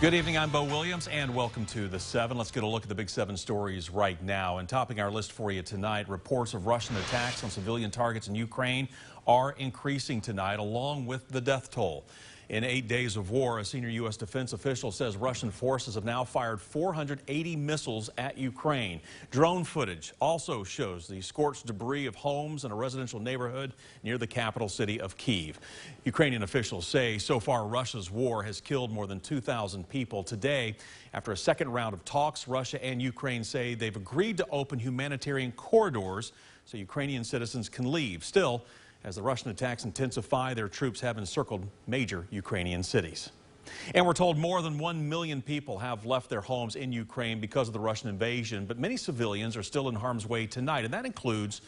Good evening, I'm Bo Williams, and welcome to The 7. Let's get a look at the big 7 stories right now. And topping our list for you tonight, reports of Russian attacks on civilian targets in Ukraine are increasing tonight, along with the death toll. In 8 days of war, a senior U.S. defense official says Russian forces have now fired 480 missiles at Ukraine. Drone footage also shows the scorched debris of homes in a residential neighborhood near the capital city of Kyiv. Ukrainian officials say so far Russia's war has killed more than 2,000 people. Today, after a second round of talks, Russia and Ukraine say they've agreed to open humanitarian corridors so Ukrainian citizens can leave. Still, as the Russian attacks intensify, their troops have encircled major Ukrainian cities. And we're told more than 1 million people have left their homes in Ukraine because of the Russian invasion, but many civilians are still in harm's way tonight, and that includes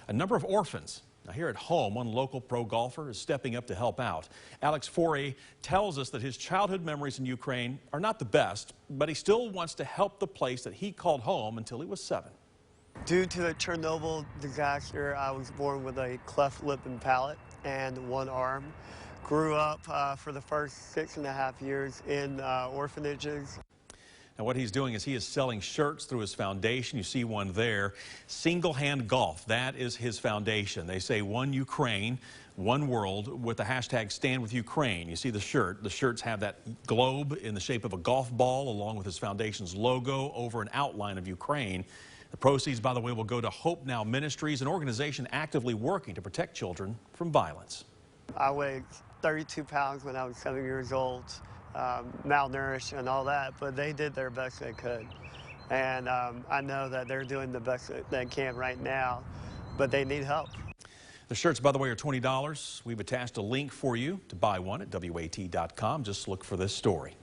a number of orphans. Now, here at home, one local pro golfer is stepping up to help out. Alex Foray tells us that his childhood memories in Ukraine are not the best, but he still wants to help the place that he called home until he was 7. Due to the Chernobyl disaster, I was born with a cleft lip and palate and one arm. Grew up for the first 6.5 years in orphanages. Now, what he's doing is he is selling shirts through his foundation. You see one there. Single Hand Golf, that is his foundation. They say One Ukraine, One World, with the hashtag Stand With Ukraine. You see the shirt. The shirts have that globe in the shape of a golf ball along with his foundation's logo over an outline of Ukraine. The proceeds, by the way, will go to Hope Now Ministries, an organization actively working to protect children from violence. I weighed 32 pounds when I was 7 years old, malnourished and all that, but they did their best they could. And I know that they're doing the best they can right now, but they need help. The shirts, by the way, are $20. We've attached a link for you to buy one at WAT.com. Just look for this story.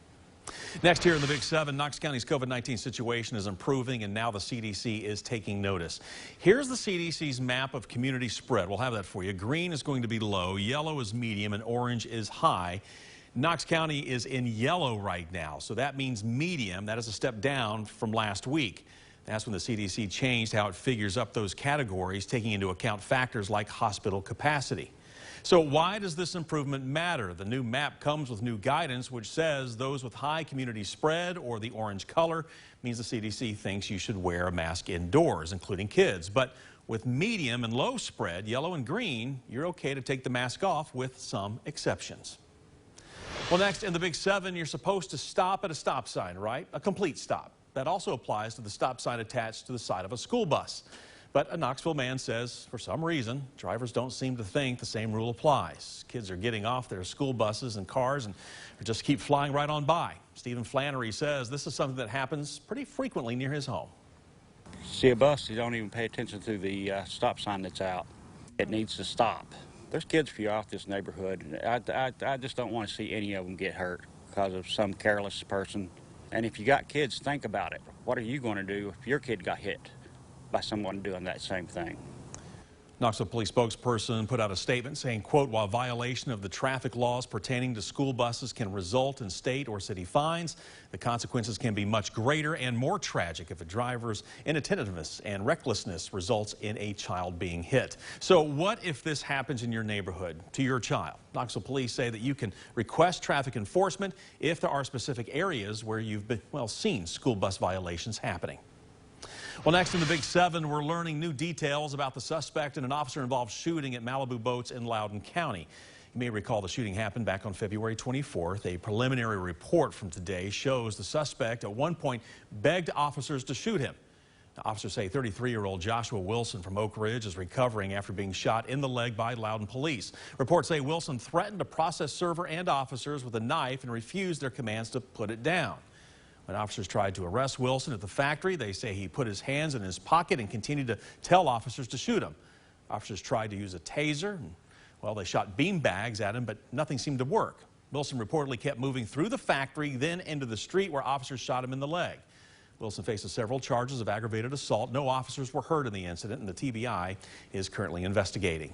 Next, here in the Big 7, Knox County's COVID-19 situation is improving, and now the CDC is taking notice. Here's the CDC's map of community spread. We'll have that for you. Green is going to be low, yellow is medium, and orange is high. Knox County is in yellow right now, so that means medium. That is a step down from last week. That's when the CDC changed how it figures up those categories, taking into account factors like hospital capacity. So why does this improvement matter? The new map comes with new guidance, which says those with high community spread or the orange color means the CDC thinks you should wear a mask indoors, including kids. But with medium and low spread, yellow and green, you're okay to take the mask off with some exceptions. Well, next in the Big 7, you're supposed to stop at a stop sign, right? A complete stop. That also applies to the stop sign attached to the side of a school bus. But a Knoxville man says, for some reason, drivers don't seem to think the same rule applies. Kids are getting off their school buses and cars and just keep flying right on by. Stephen Flannery says this is something that happens pretty frequently near his home. See a bus, you don't even pay attention to the stop sign that's out. It needs to stop. There's kids for you off this neighborhood. I just don't want to see any of them get hurt because of some careless person. And if you got kids, think about it. What are you going to do if your kid got hit by someone doing that same thing? Knoxville police spokesperson put out a statement saying, quote, while violation of the traffic laws pertaining to school buses can result in state or city fines, the consequences can be much greater and more tragic if a driver's inattentiveness and recklessness results in a child being hit. So what if this happens in your neighborhood to your child? Knoxville police say that you can request traffic enforcement if there are specific areas where you've been, seen school bus violations happening. Well, next in the Big 7, we're learning new details about the suspect in an officer-involved shooting at Malibu Boats in Loudon County. You may recall the shooting happened back on February 24th. A preliminary report from today shows the suspect at one point begged officers to shoot him. Now, officers say 33-year-old Joshua Wilson from Oak Ridge is recovering after being shot in the leg by Loudon police. Reports say Wilson threatened a process server and officers with a knife and refused their commands to put it down. When officers tried to arrest Wilson at the factory, they say he put his hands in his pocket and continued to tell officers to shoot him. Officers tried to use a taser, and, they shot bean bags at him, but nothing seemed to work. Wilson reportedly kept moving through the factory, then into the street where officers shot him in the leg. Wilson faces several charges of aggravated assault. No officers were hurt in the incident, and the TBI is currently investigating.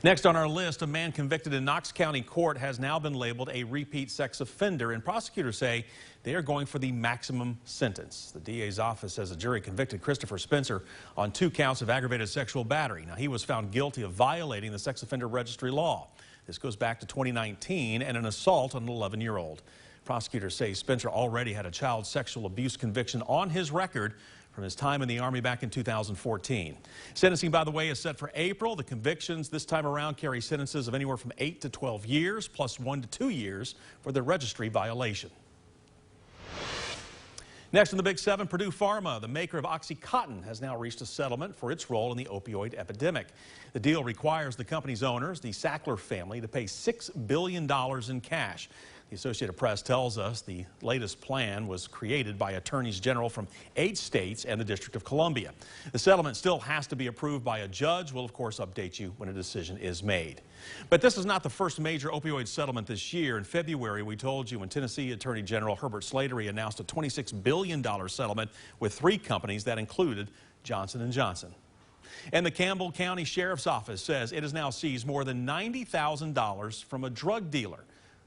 Next on our list, a man convicted in Knox County court has now been labeled a repeat sex offender, and prosecutors say they are going for the maximum sentence. The DA's office says a jury convicted Christopher Spencer on 2 counts of aggravated sexual battery. Now, he was found guilty of violating the sex offender registry law. This goes back to 2019 and an assault on an 11-year-old. Prosecutors say Spencer already had a child sexual abuse conviction on his record from his time in the Army back in 2014. Sentencing, by the way, is set for April. The convictions this time around carry sentences of anywhere from 8 to 12 years, plus 1 to 2 years for the registry violation. Next in the Big Seven, Purdue Pharma, the maker of OxyContin, has now reached a settlement for its role in the opioid epidemic. The deal requires the company's owners, the Sackler family, to pay $6 billion in cash. The Associated Press tells us the latest plan was created by attorneys general from 8 states and the District of Columbia. The settlement still has to be approved by a judge. We'll, of course, update you when a decision is made. But this is not the first major opioid settlement this year. In February, we told you when Tennessee Attorney General Herbert Slattery announced a $26 billion settlement with 3 companies that included Johnson & Johnson. And the Campbell County Sheriff's Office says it has now seized more than $90,000 from a drug dealer.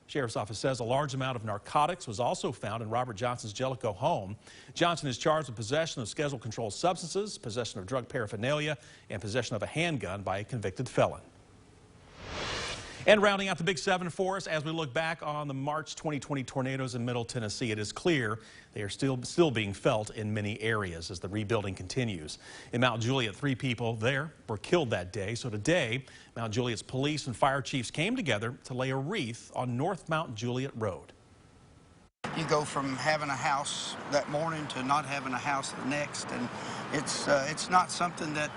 Sheriff's Office says a large amount of narcotics was also found in Robert Johnson's Jellicoe home. Johnson is charged with possession of scheduled controlled substances, possession of drug paraphernalia, and possession of a handgun by a convicted felon. And rounding out the Big Seven for us, as we look back on the March 2020 tornadoes in Middle Tennessee, it is clear they are still being felt in many areas as the rebuilding continues. In Mount Juliet, 3 people there were killed that day. So today, Mount Juliet's police and fire chiefs came together to lay a wreath on North Mount Juliet Road. You go from having a house that morning to not having a house the next, and it's not something that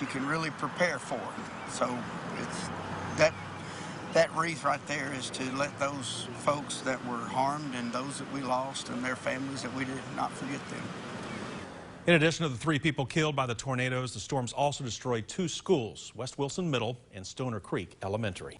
you can really prepare for. So it's that wreath right there is to let those folks that were harmed and those that we lost and their families, that we did not forget them. In addition to the 3 people killed by the tornadoes, the storms also destroyed 2 schools, West Wilson Middle and Stoner Creek Elementary.